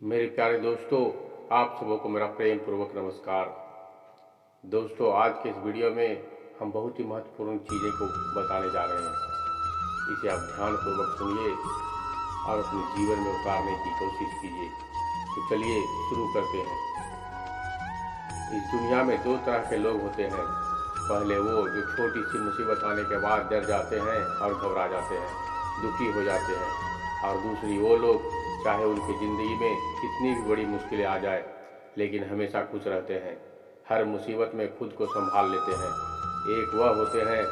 मेरे प्यारे दोस्तों, आप सबों को मेरा प्रेम पूर्वक नमस्कार। दोस्तों, आज के इस वीडियो में हम बहुत ही महत्वपूर्ण चीज़ें को बताने जा रहे हैं। इसे आप ध्यानपूर्वक सुनिए और अपने जीवन में उतारने की कोशिश कीजिए। तो चलिए शुरू करते हैं। इस दुनिया में दो तरह के लोग होते हैं। पहले वो जो छोटी सी मुसीबत आने के बाद डर जाते हैं और घबरा जाते हैं, दुखी हो जाते हैं। और दूसरी वो लोग, चाहे उनकी ज़िंदगी में कितनी भी बड़ी मुश्किलें आ जाए, लेकिन हमेशा खुश रहते हैं, हर मुसीबत में खुद को संभाल लेते हैं। एक वह होते हैं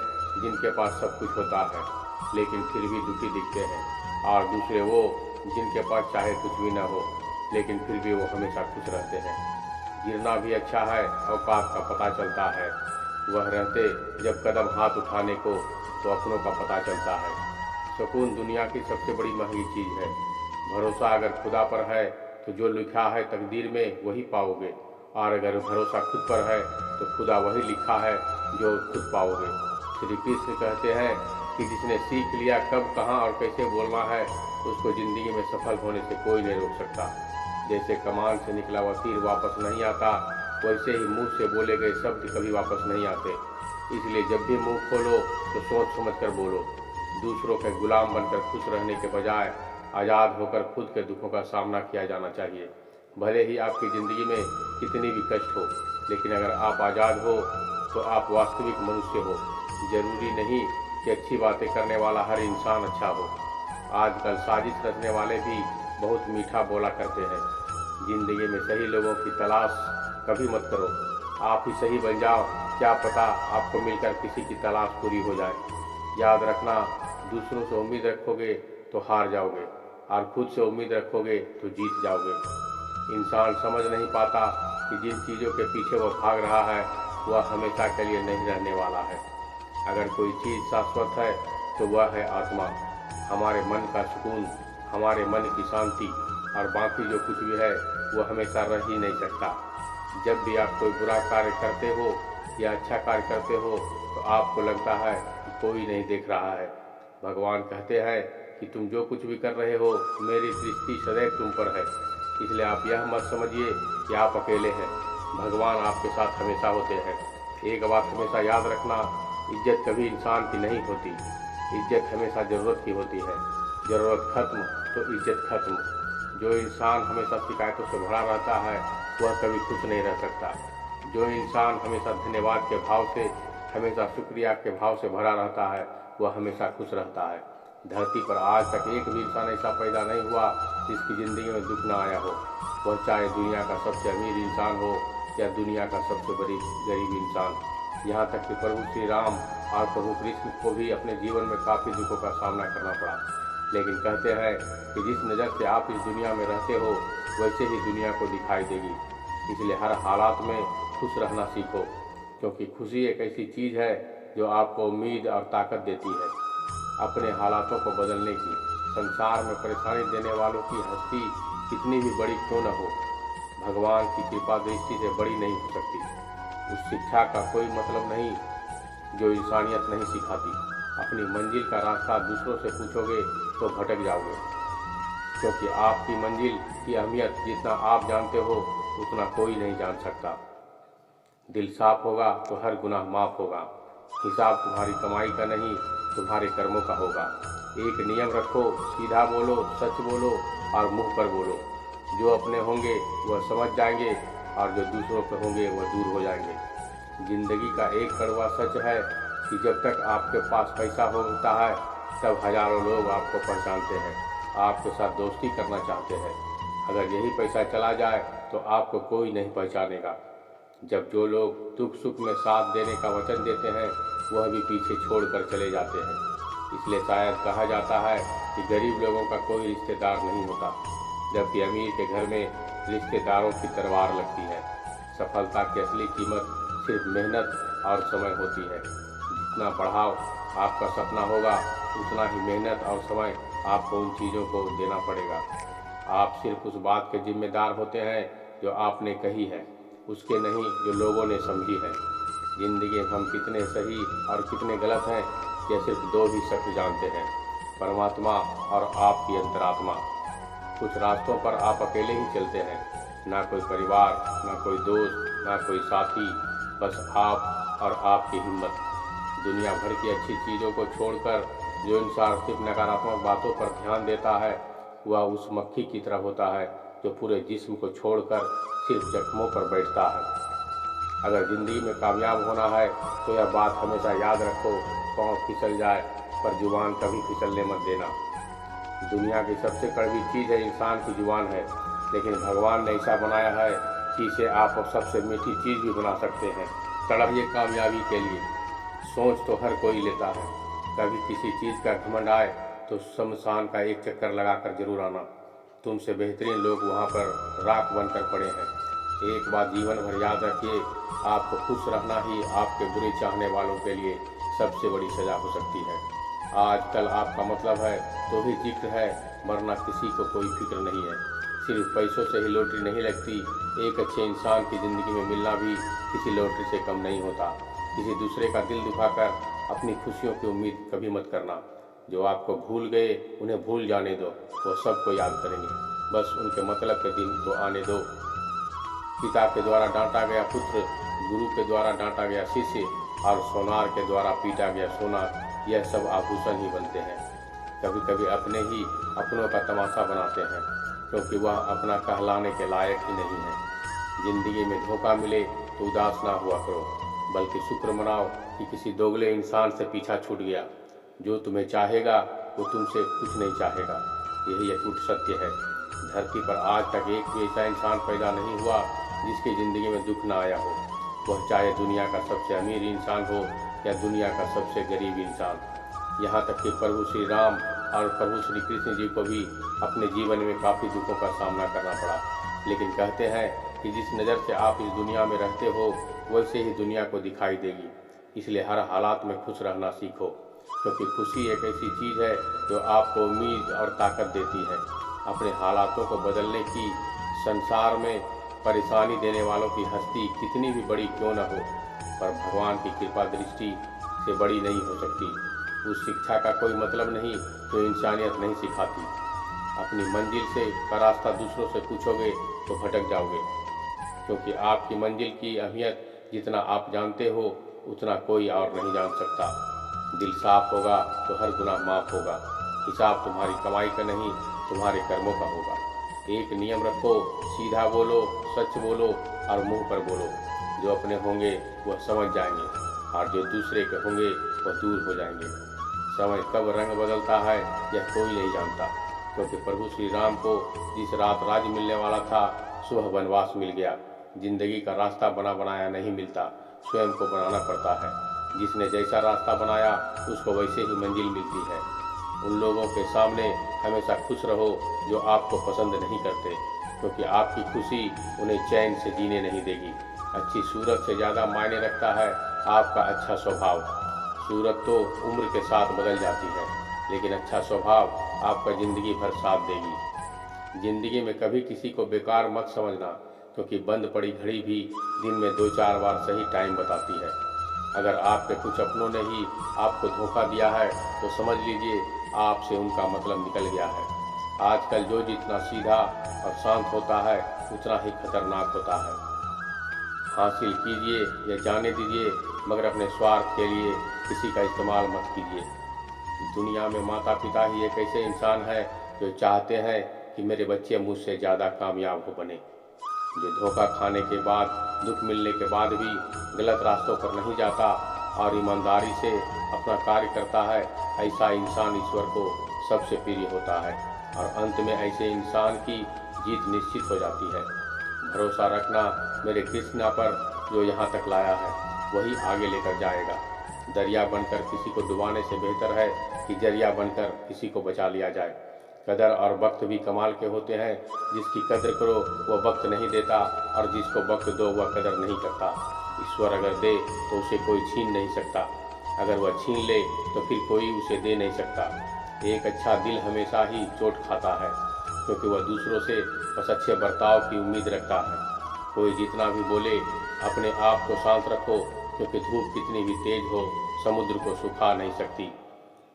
जिनके पास सब कुछ होता है लेकिन फिर भी दुखी दिखते हैं, और दूसरे वो जिनके पास चाहे कुछ भी ना हो लेकिन फिर भी वो हमेशा खुश रहते हैं। गिरना भी अच्छा है, औकात का पता चलता है। वह रहते जब कदम हाथ उठाने को तो अपनों का पता चलता है। सुकून दुनिया की सबसे बड़ी महंगी चीज़ है। भरोसा अगर खुदा पर है तो जो लिखा है तकदीर में वही पाओगे, और अगर भरोसा खुद पर है तो खुदा वही लिखा है जो खुद पाओगे। श्री कृष्ण कहते हैं कि जिसने सीख लिया कब, कहाँ और कैसे बोलना है, उसको ज़िंदगी में सफल होने से कोई नहीं रोक सकता। जैसे कमान से निकला हुआ तीर वापस नहीं आता, वैसे ही मुंह से बोले गए शब्द कभी वापस नहीं आते। इसलिए जब भी मुंह खोलो तो सोच समझ कर बोलो। दूसरों के गुलाम बनकर खुश रहने के बजाय आज़ाद होकर खुद के दुखों का सामना किया जाना चाहिए। भले ही आपकी ज़िंदगी में कितनी भी कष्ट हो, लेकिन अगर आप आज़ाद हो तो आप वास्तविक मनुष्य हो। जरूरी नहीं कि अच्छी बातें करने वाला हर इंसान अच्छा हो। आजकल साजिश रचने वाले भी बहुत मीठा बोला करते हैं। जिंदगी में सही लोगों की तलाश कभी मत करो, आप ही सही बन जाओ। क्या पता आपको मिलकर किसी की तलाश पूरी हो जाए। याद रखना, दूसरों से उम्मीद रखोगे तो हार जाओगे, और खुद से उम्मीद रखोगे तो जीत जाओगे। इंसान समझ नहीं पाता कि जिन चीज़ों के पीछे वो भाग रहा है वह हमेशा के लिए नहीं रहने वाला है। अगर कोई चीज़ शाश्वत है तो वह है आत्मा, हमारे मन का सुकून, हमारे मन की शांति। और बाकी जो कुछ भी है वो हमेशा रह ही नहीं सकता। जब भी आप कोई बुरा कार्य करते हो या अच्छा कार्य करते हो तो आपको लगता है कि कोई नहीं देख रहा है। भगवान कहते हैं कि तुम जो कुछ भी कर रहे हो, मेरी दृष्टि सदैव तुम पर है। इसलिए आप यह मत समझिए कि आप अकेले हैं, भगवान आपके साथ हमेशा होते हैं। एक बात हमेशा याद रखना, इज्जत कभी इंसान की नहीं होती, इज्जत हमेशा ज़रूरत की होती है। ज़रूरत खत्म तो इज्जत खत्म। जो इंसान हमेशा शिकायतों से भरा रहता है वह कभी खुश नहीं रह सकता। जो इंसान हमेशा धन्यवाद के भाव से, हमेशा शुक्रिया के भाव से भरा रहता है वह हमेशा खुश रहता है। धरती पर आज तक एक भी इंसान ऐसा पैदा नहीं हुआ जिसकी ज़िंदगी में दुख ना आया हो, वह चाहे दुनिया का सबसे अमीर इंसान हो या दुनिया का सबसे बड़ी गरीब इंसान। यहाँ तक कि प्रभु श्री राम और प्रभु कृष्ण को भी अपने जीवन में काफ़ी दुखों का सामना करना पड़ा। लेकिन कहते हैं कि जिस नज़र से आप इस दुनिया में रहते हो वैसे ही दुनिया को दिखाई देगी। इसलिए हर हालात में खुश रहना सीखो, क्योंकि खुशी एक ऐसी चीज़ है जो आपको उम्मीद और ताकत देती है अपने हालातों को बदलने की। संसार में परेशानी देने वालों की हस्ती कितनी भी बड़ी क्यों न हो, भगवान की कृपा दृष्टि से बड़ी नहीं हो सकती। उस शिक्षा का कोई मतलब नहीं जो इंसानियत नहीं सिखाती। अपनी मंजिल का रास्ता दूसरों से पूछोगे तो भटक जाओगे, क्योंकि आपकी मंजिल की अहमियत जितना आप जानते हो उतना कोई नहीं जान सकता। दिल साफ होगा तो हर गुनाह माफ़ होगा। हिसाब तुम्हारी कमाई का नहीं, तुम्हारे कर्मों का होगा। एक नियम रखो, सीधा बोलो, सच बोलो और मुंह पर बोलो। जो अपने होंगे वह समझ जाएंगे और जो दूसरों के होंगे वह दूर हो जाएंगे। जिंदगी का एक कड़वा सच है कि जब तक आपके पास पैसा होता है तब हजारों लोग आपको पहचानते हैं, आपके साथ दोस्ती करना चाहते हैं। अगर यही पैसा चला जाए तो आपको कोई नहीं पहचानेगा। जब जो लोग दुख सुख में साथ देने का वचन देते हैं वह भी पीछे छोड़कर चले जाते हैं। इसलिए शायद कहा जाता है कि गरीब लोगों का कोई रिश्तेदार नहीं होता, जबकि अमीर के घर में रिश्तेदारों की तलवार लगती है। सफलता की असली कीमत सिर्फ मेहनत और समय होती है। जितना बढ़ाव आपका सपना होगा उतना ही मेहनत और समय आपको उन चीज़ों को देना पड़ेगा। आप सिर्फ उस बात के जिम्मेदार होते हैं जो आपने कही है, उसके नहीं जो लोगों ने समझी है। जिंदगी में हम कितने सही और कितने गलत हैं यह सिर्फ दो ही शख्स जानते हैं, परमात्मा और आपकी अंतरात्मा। कुछ रास्तों पर आप अकेले ही चलते हैं, ना कोई परिवार, ना कोई दोस्त, ना कोई साथी, बस आप और आपकी हिम्मत। दुनिया भर की अच्छी चीज़ों को छोड़कर जो इंसान सिर्फ नकारात्मक बातों पर ध्यान देता है, वह उस मक्खी की तरह होता है जो पूरे जिस्म को छोड़कर सिर्फ जख्मों पर बैठता है। अगर ज़िंदगी में कामयाब होना है तो यह बात हमेशा याद रखो, पाँव फिसल जाए पर जुबान कभी फिसलने मत देना। दुनिया की सबसे कड़वी चीज़ है इंसान की जुबान है, लेकिन भगवान ने ऐसा बनाया है कि इसे आप सबसे मीठी चीज़ भी बना सकते हैं। तड़पिए कामयाबी के लिए। सोच तो हर कोई लेता है, कभी किसी चीज़ का घमंड आए तो शमशान का एक चक्कर लगाकर जरूर आना। तुमसे बेहतरीन लोग वहाँ पर राख बनकर पड़े हैं। एक बात जीवन भर याद रखिए, आपको खुश रहना ही आपके बुरे चाहने वालों के लिए सबसे बड़ी सज़ा हो सकती है। आजकल आपका मतलब है तो भी जिक्र है, वरना किसी को कोई फिक्र नहीं है। सिर्फ पैसों से ही लॉटरी नहीं लगती, एक अच्छे इंसान की ज़िंदगी में मिलना भी किसी लॉटरी से कम नहीं होता। किसी दूसरे का दिल दुखाकर अपनी खुशियों की उम्मीद कभी मत करना। जो आपको भूल गए उन्हें भूल जाने दो, वो सबको याद करेंगे, बस उनके मतलब के दिन तो आने दो। पिता के द्वारा डांटा गया पुत्र, गुरु के द्वारा डांटा गया शिष्य और सोनार के द्वारा पीटा गया सोना, यह सब आभूषण ही बनते हैं। कभी कभी अपने ही अपनों का तमाशा बनाते हैं, क्योंकि वह अपना कहलाने के लायक ही नहीं है। जिंदगी में धोखा मिले तो उदास ना हुआ करो, बल्कि शुक्र मनाओ कि किसी दोगले इंसान से पीछा छूट गया। जो तुम्हें चाहेगा वो तुमसे कुछ नहीं चाहेगा, यही अटूट सत्य है। धरती पर आज तक एक भी ऐसा इंसान पैदा नहीं हुआ जिसकी ज़िंदगी में दुख ना आया हो, वह चाहे दुनिया का सबसे अमीर इंसान हो या दुनिया का सबसे गरीब इंसान। यहाँ तक कि प्रभु श्री राम और प्रभु श्री कृष्ण जी को भी अपने जीवन में काफ़ी दुखों का सामना करना पड़ा, लेकिन कहते हैं कि जिस नज़र से आप इस दुनिया में रहते हो वैसे ही दुनिया को दिखाई देगी। इसलिए हर हालात में खुश रहना सीखो, क्योंकि खुशी एक ऐसी चीज़ है जो आपको उम्मीद और ताकत देती है। अपने हालातों को बदलने की, संसार में परेशानी देने वालों की हस्ती कितनी भी बड़ी क्यों न हो, पर भगवान की कृपा दृष्टि से बड़ी नहीं हो सकती। उस शिक्षा का कोई मतलब नहीं जो इंसानियत नहीं सिखाती। अपनी मंजिल से का रास्ता दूसरों से पूछोगे तो भटक जाओगे, क्योंकि आपकी मंजिल की अहमियत जितना आप जानते हो उतना कोई और नहीं जान सकता। दिल साफ होगा तो हर गुनाह माफ होगा। हिसाब तुम्हारी कमाई का नहीं, तुम्हारे कर्मों का होगा। एक नियम रखो, सीधा बोलो, सच बोलो और मुंह पर बोलो। जो अपने होंगे वह समझ जाएंगे और जो दूसरे के होंगे वह दूर हो जाएंगे। समय कब रंग बदलता है यह कोई नहीं जानता, क्योंकि प्रभु श्री राम को जिस रात राज्य मिलने वाला था सुबह वनवास मिल गया। जिंदगी का रास्ता बना बनाया नहीं मिलता, स्वयं को बनाना पड़ता है। जिसने जैसा रास्ता बनाया उसको वैसे ही मंजिल मिलती है। उन लोगों के सामने हमेशा खुश रहो जो आपको पसंद नहीं करते, क्योंकि आपकी खुशी उन्हें चैन से जीने नहीं देगी। अच्छी सूरत से ज़्यादा मायने रखता है आपका अच्छा स्वभाव। सूरत तो उम्र के साथ बदल जाती है, लेकिन अच्छा स्वभाव आपका ज़िंदगी भर साथ देगी। ज़िंदगी में कभी किसी को बेकार मत समझना, क्योंकि बंद पड़ी घड़ी भी दिन में 2-4 बार सही टाइम बताती है। अगर आपके कुछ अपनों ने ही आपको धोखा दिया है तो समझ लीजिए आपसे उनका मतलब निकल गया है। आजकल जो जितना सीधा और शांत होता है उतना ही खतरनाक होता है। हासिल कीजिए या जाने दीजिए, मगर अपने स्वार्थ के लिए किसी का इस्तेमाल मत कीजिए। दुनिया में माता पिता ही एक ऐसे इंसान है जो चाहते हैं कि मेरे बच्चे मुझसे ज़्यादा कामयाब हो बने। जो धोखा खाने के बाद, दुख मिलने के बाद भी गलत रास्तों पर नहीं जाता और ईमानदारी से अपना कार्य करता है, ऐसा इंसान ईश्वर को सबसे प्रिय होता है और अंत में ऐसे इंसान की जीत निश्चित हो जाती है। भरोसा रखना मेरे कृष्णा पर, जो यहाँ तक लाया है वही आगे लेकर जाएगा। दरिया बनकर किसी को डुबाने से बेहतर है कि जरिया बनकर किसी को बचा लिया जाए। कदर और वक्त भी कमाल के होते हैं। जिसकी कदर करो वह वक्त नहीं देता और जिसको वक्त दो वह कदर नहीं करता। ईश्वर अगर दे तो उसे कोई छीन नहीं सकता, अगर वह छीन ले तो फिर कोई उसे दे नहीं सकता। एक अच्छा दिल हमेशा ही चोट खाता है, क्योंकि वह दूसरों से बस अच्छे बर्ताव की उम्मीद रखता है। कोई जितना भी बोले अपने आप को शांत रखो, क्योंकि धूप कितनी भी तेज हो समुद्र को सुखा नहीं सकती।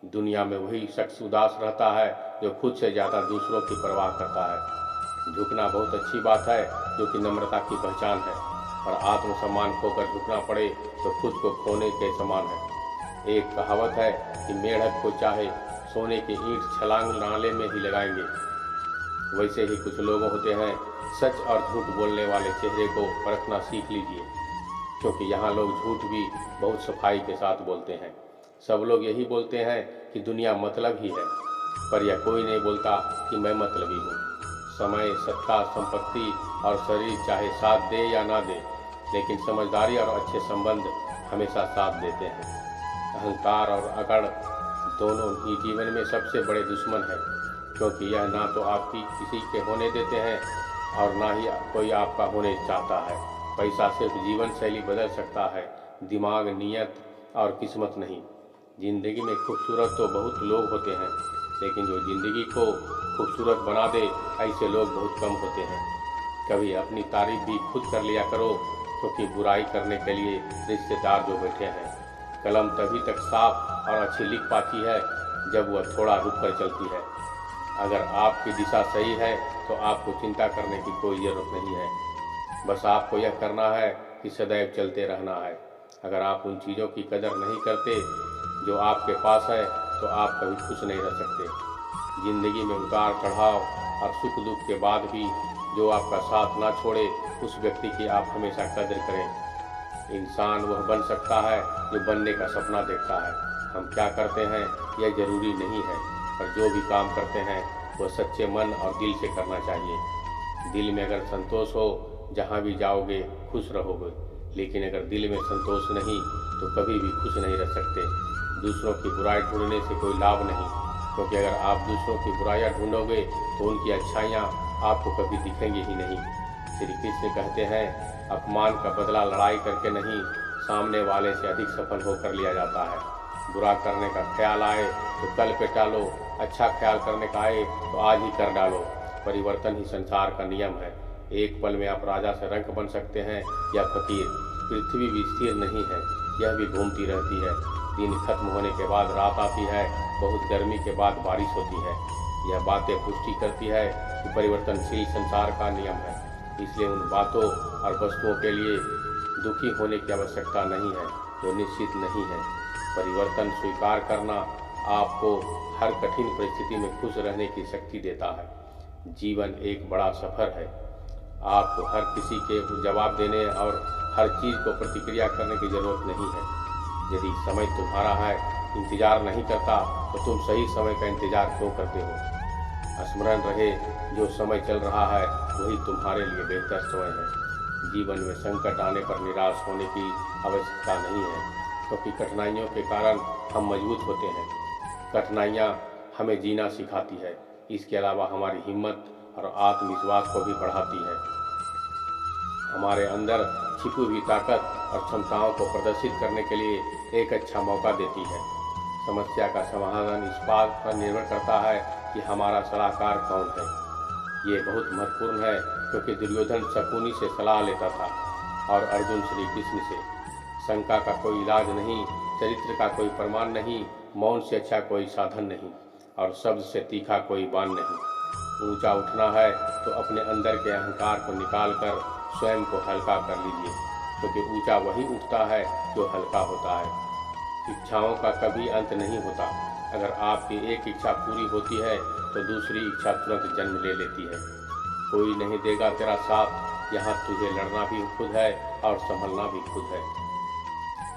दुनिया में वही शख्स उदास रहता है जो खुद से ज़्यादा दूसरों की परवाह करता है। झुकना बहुत अच्छी बात है, जो कि नम्रता की पहचान है, और आत्मसम्मान खोकर झुकना पड़े तो खुद को खोने के समान है। एक कहावत है कि मेढक को चाहे सोने की ईंट छलांग नाले में ही लगाएंगे। वैसे ही कुछ लोग होते हैं, सच और झूठ बोलने वाले चेहरे को परखना सीख लीजिए, क्योंकि यहाँ लोग झूठ भी बहुत सफाई के साथ बोलते हैं। सब लोग यही बोलते हैं कि दुनिया मतलब ही है, पर यह कोई नहीं बोलता कि मैं मतलबी हूँ। समय, सत्ता, संपत्ति और शरीर चाहे साथ दे या ना दे, लेकिन समझदारी और अच्छे संबंध हमेशा साथ देते हैं। अहंकार और अकड़ दोनों ही जीवन में सबसे बड़े दुश्मन हैं, क्योंकि यह ना तो आपकी किसी के होने देते हैं और ना ही कोई आपका होने चाहता है। पैसा सिर्फ जीवन शैली बदल सकता है, दिमाग, नीयत और किस्मत नहीं। जिंदगी में खूबसूरत तो बहुत लोग होते हैं, लेकिन जो जिंदगी को खूबसूरत बना दे, ऐसे लोग बहुत कम होते हैं। कभी अपनी तारीफ भी खुद कर लिया करो, क्योंकि बुराई करने के लिए रिश्तेदार जो बैठे हैं। कलम तभी तक साफ और अच्छी लिख पाती है जब वह थोड़ा रुक कर चलती है। अगर आपकी दिशा सही है तो आपको चिंता करने की कोई ज़रूरत नहीं है। बस आपको यह करना है कि सदैव चलते रहना है। अगर आप उन चीज़ों की कदर नहीं करते जो आपके पास है, तो आप कभी खुश नहीं रह सकते। ज़िंदगी में उतार चढ़ाव और सुख दुख के बाद भी जो आपका साथ ना छोड़े, उस व्यक्ति की आप हमेशा कदर करें। इंसान वह बन सकता है जो बनने का सपना देखता है। हम क्या करते हैं यह जरूरी नहीं है, पर जो भी काम करते हैं वह सच्चे मन और दिल से करना चाहिए। दिल में अगर संतोष हो, जहाँ भी जाओगे खुश रहोगे, लेकिन अगर दिल में संतोष नहीं तो कभी भी खुश नहीं रह सकते। दूसरों की बुराई ढूंढने से कोई लाभ नहीं, क्योंकि अगर आप दूसरों की बुराइयां ढूंढोगे तो उनकी अच्छाइयां आपको कभी दिखेंगी ही नहीं। श्री कृष्ण कहते हैं, अपमान का बदला लड़ाई करके नहीं, सामने वाले से अधिक सफल होकर लिया जाता है। बुरा करने का ख्याल आए तो कल पे टालो, अच्छा ख्याल करने का आए तो आज ही कर डालो। परिवर्तन ही संसार का नियम है। एक पल में आप राजा से रंक बन सकते हैं या फकीर। पृथ्वी भी स्थिर नहीं है, यह भी घूमती रहती है। दिन खत्म होने के बाद रात आती है, बहुत गर्मी के बाद बारिश होती है। यह बातें पुष्टि करती है कि परिवर्तनशील संसार का नियम है। इसलिए उन बातों और वस्तुओं के लिए दुखी होने की आवश्यकता नहीं है जो निश्चित नहीं है। परिवर्तन स्वीकार करना आपको हर कठिन परिस्थिति में खुश रहने की शक्ति देता है। जीवन एक बड़ा सफ़र है। आपको हर किसी के जवाब देने और हर चीज़ को प्रतिक्रिया करने की ज़रूरत नहीं है। यदि समय तुम्हारा है, इंतज़ार नहीं करता, तो तुम सही समय का इंतज़ार क्यों करते हो? स्मरण रहे, जो समय चल रहा है वही तुम्हारे लिए बेहतर समय है। जीवन में संकट आने पर निराश होने की आवश्यकता नहीं है, क्योंकि कठिनाइयों के कारण हम मजबूत होते हैं। कठिनाइयाँ हमें जीना सिखाती है। इसके अलावा हमारी हिम्मत और आत्मविश्वास को भी बढ़ाती है। हमारे अंदर छिपी हुई ताकत और क्षमताओं को प्रदर्शित करने के लिए एक अच्छा मौका देती है। समस्या का समाधान इस बात पर निर्भर करता है कि हमारा सलाहकार कौन है। ये बहुत महत्वपूर्ण है, क्योंकि दुर्योधन शकुनी से सलाह लेता था और अर्जुन श्री कृष्ण से। शंका का कोई इलाज नहीं, चरित्र का कोई प्रमाण नहीं, मौन से अच्छा कोई साधन नहीं, और शब्द से तीखा कोई बाण नहीं। ऊंचा उठना है तो अपने अंदर के अहंकार को निकाल कर स्वयं को हल्का कर लीजिए, क्योंकि ऊंचा वही उठता है जो हल्का होता है। इच्छाओं का कभी अंत नहीं होता। अगर आपकी एक इच्छा पूरी होती है तो दूसरी इच्छा तुरंत जन्म ले लेती है। कोई नहीं देगा तेरा साथ, यहाँ तुझे लड़ना भी खुद है और संभलना भी खुद है।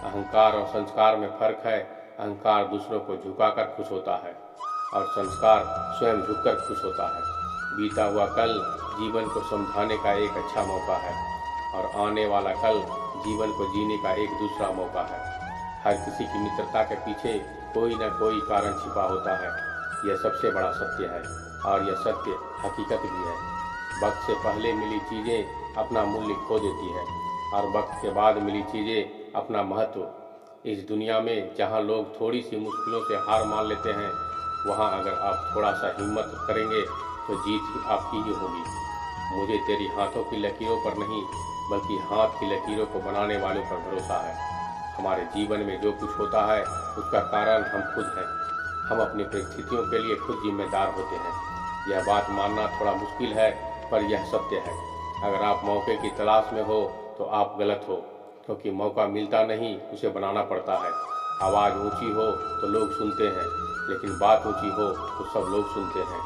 अहंकार और संस्कार में फर्क है। अहंकार दूसरों को झुकाकर खुश होता है और संस्कार स्वयं झुककर खुश होता है। बीता हुआ कल जीवन को समझाने का एक अच्छा मौका है, और आने वाला कल जीवन को जीने का एक दूसरा मौका है। हर किसी की मित्रता के पीछे कोई न कोई कारण छिपा होता है। यह सबसे बड़ा सत्य है, और यह सत्य हकीकत भी है। वक्त से पहले मिली चीज़ें अपना मूल्य खो देती है, और वक्त के बाद मिली चीज़ें अपना महत्व। इस दुनिया में जहाँ लोग थोड़ी सी मुश्किलों से हार मान लेते हैं, वहाँ अगर आप थोड़ा सा हिम्मत करेंगे तो जीत ही आपकी ही होगी। मुझे तेरी हाथों की लकीरों पर नहीं, बल्कि हाथ की लकीरों को बनाने वालों पर भरोसा है। हमारे जीवन में जो कुछ होता है उसका कारण हम खुद हैं। हम अपनी परिस्थितियों के लिए खुद जिम्मेदार होते हैं। यह बात मानना थोड़ा मुश्किल है, पर यह सत्य है। अगर आप मौके की तलाश में हो तो आप गलत हो, क्योंकि मौका मिलता नहीं, उसे बनाना पड़ता है। आवाज़ ऊंची हो तो लोग सुनते हैं, लेकिन बात ऊंची हो तो सब लोग सुनते हैं।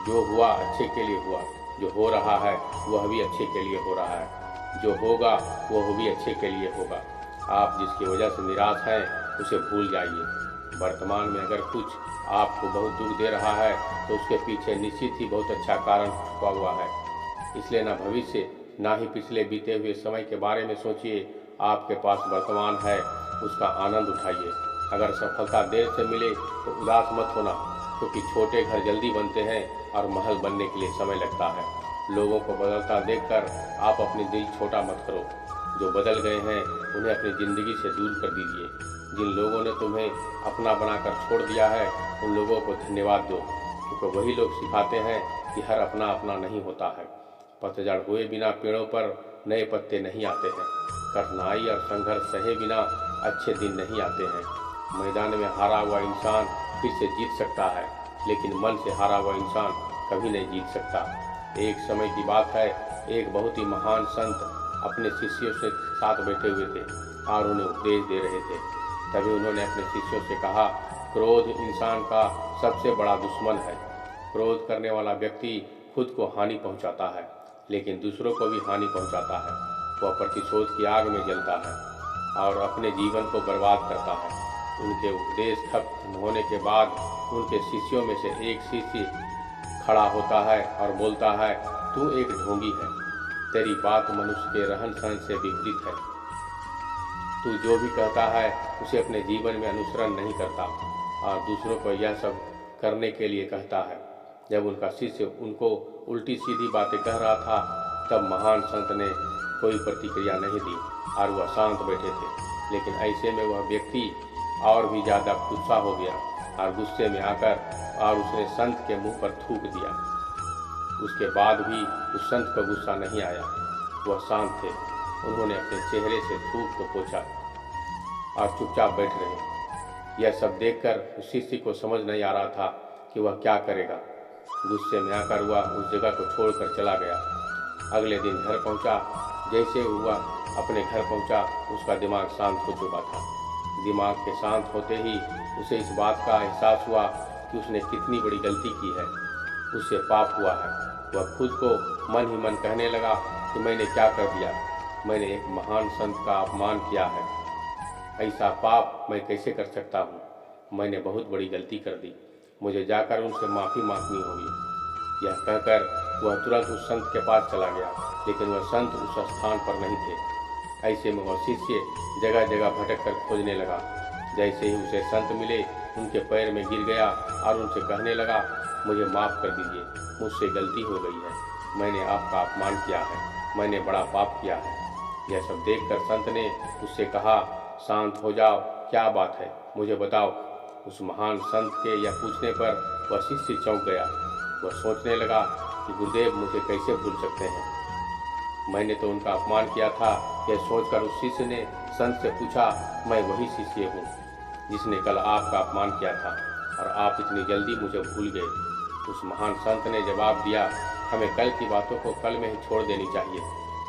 जो हुआ अच्छे के लिए हुआ, जो हो रहा है वह भी अच्छे के लिए हो रहा है, जो होगा वह भी अच्छे के लिए होगा। आप जिसकी वजह से निराश हैं उसे भूल जाइए। वर्तमान में अगर कुछ आपको बहुत दुख दे रहा है तो उसके पीछे निश्चित ही बहुत अच्छा कारण छुपा हुआ है। इसलिए ना भविष्य ना ही पिछले बीते हुए समय के बारे में सोचिए। आपके पास वर्तमान है, उसका आनंद उठाइए। अगर सफलता देर से मिले तो उदास मत होना, क्योंकि छोटे घर जल्दी बनते हैं और महल बनने के लिए समय लगता है। लोगों को बदलता देखकर आप अपनी दिल छोटा मत करो। जो बदल गए हैं उन्हें अपनी ज़िंदगी से दूर कर दीजिए। जिन लोगों ने तुम्हें अपना बनाकर छोड़ दिया है उन लोगों को धन्यवाद दो, क्योंकि वही लोग सिखाते हैं कि हर अपना अपना नहीं होता है। पतझड़ हुए बिना पेड़ों पर नए पत्ते नहीं आते हैं। कठिनाई और संघर्ष सहे बिना अच्छे दिन नहीं आते हैं। मैदान में हारा हुआ इंसान फिर से जीत सकता है, लेकिन मन से हारा हुआ इंसान कभी नहीं जीत सकता। एक समय की बात है, एक बहुत ही महान संत अपने शिष्यों से साथ बैठे हुए थे और उन्हें उपदेश दे रहे थे। तभी उन्होंने अपने शिष्यों से कहा, क्रोध इंसान का सबसे बड़ा दुश्मन है। क्रोध करने वाला व्यक्ति खुद को हानि पहुंचाता है, लेकिन दूसरों को भी हानि पहुंचाता है। वह प्रतिशोध की आग में जलता है और अपने जीवन को बर्बाद करता है। उनके उपदेश खत्म होने के बाद उनके शिष्यों में से एक शिष्य खड़ा होता है और बोलता है, तू एक ढोंगी है। तेरी बात मनुष्य के रहन सहन से विपरीत है। तू जो भी कहता है उसे अपने जीवन में अनुसरण नहीं करता और दूसरों को यह सब करने के लिए कहता है। जब उनका शिष्य उनको उल्टी सीधी बातें कह रहा था, तब महान संत ने कोई प्रतिक्रिया नहीं दी और वह शांत बैठे थे। लेकिन ऐसे में वह व्यक्ति और भी ज़्यादा गुस्सा हो गया और गुस्से में आकर उसने संत के मुंह पर थूक दिया। उसके बाद भी उस संत को गुस्सा नहीं आया, वह शांत थे। उन्होंने अपने चेहरे से थूक को पोंछा और चुपचाप बैठ रहे। यह सब देखकर उस शिष्य को समझ नहीं आ रहा था कि वह क्या करेगा। गुस्से में आकर वह उस जगह को छोड़कर चला गया। अगले दिन घर पहुंचा। जैसे वह अपने घर पहुंचा, उसका दिमाग शांत हो चुका था। दिमाग के शांत होते ही उसे इस बात का एहसास हुआ कि उसने कितनी बड़ी गलती की है, उससे पाप हुआ है। वह खुद को मन ही मन कहने लगा कि मैंने क्या कर दिया, मैंने एक महान संत का अपमान किया है। ऐसा पाप मैं कैसे कर सकता हूँ, मैंने बहुत बड़ी गलती कर दी, मुझे जाकर उनसे माफ़ी मांगनी होगी। यह कहकर वह तुरंत उस संत के पास चला गया, लेकिन वह संत उस स्थान पर नहीं थे। ऐसे में वह शिष्य जगह जगह भटक कर खोजने लगा। जैसे ही उसे संत मिले, उनके पैर में गिर गया और उनसे कहने लगा, मुझे माफ़ कर दीजिए, मुझसे गलती हो गई है, मैंने आपका अपमान किया है, मैंने बड़ा पाप किया है। यह सब देखकर संत ने उससे कहा, शांत हो जाओ, क्या बात है, मुझे बताओ। उस महान संत के यह पूछने पर वह शिष्य चौंक गया। वह सोचने लगा कि गुरुदेव मुझे कैसे भूल सकते हैं, मैंने तो उनका अपमान किया था। यह सोचकर उस शिष्य ने संत से पूछा, मैं वही शिष्य हूँ जिसने कल आपका अपमान किया था और आप इतनी जल्दी मुझे भूल गए। उस महान संत ने जवाब दिया, हमें कल की बातों को कल में ही छोड़ देनी चाहिए।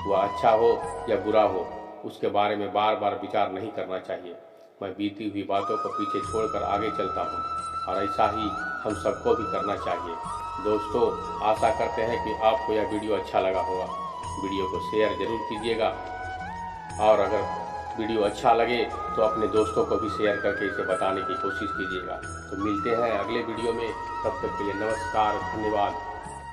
वह अच्छा हो या बुरा हो, उसके बारे में बार बार विचार नहीं करना चाहिए। मैं बीती हुई बातों को पीछे छोड़कर आगे चलता हूँ और ऐसा ही हम सबको भी करना चाहिए। दोस्तों, आशा करते हैं कि आपको यह वीडियो अच्छा लगा होगा। वीडियो को शेयर जरूर कीजिएगा और अगर वीडियो अच्छा लगे तो अपने दोस्तों को भी शेयर करके इसे बताने की कोशिश कीजिएगा। तो मिलते हैं अगले वीडियो में, तब तक के लिए नमस्कार, धन्यवाद।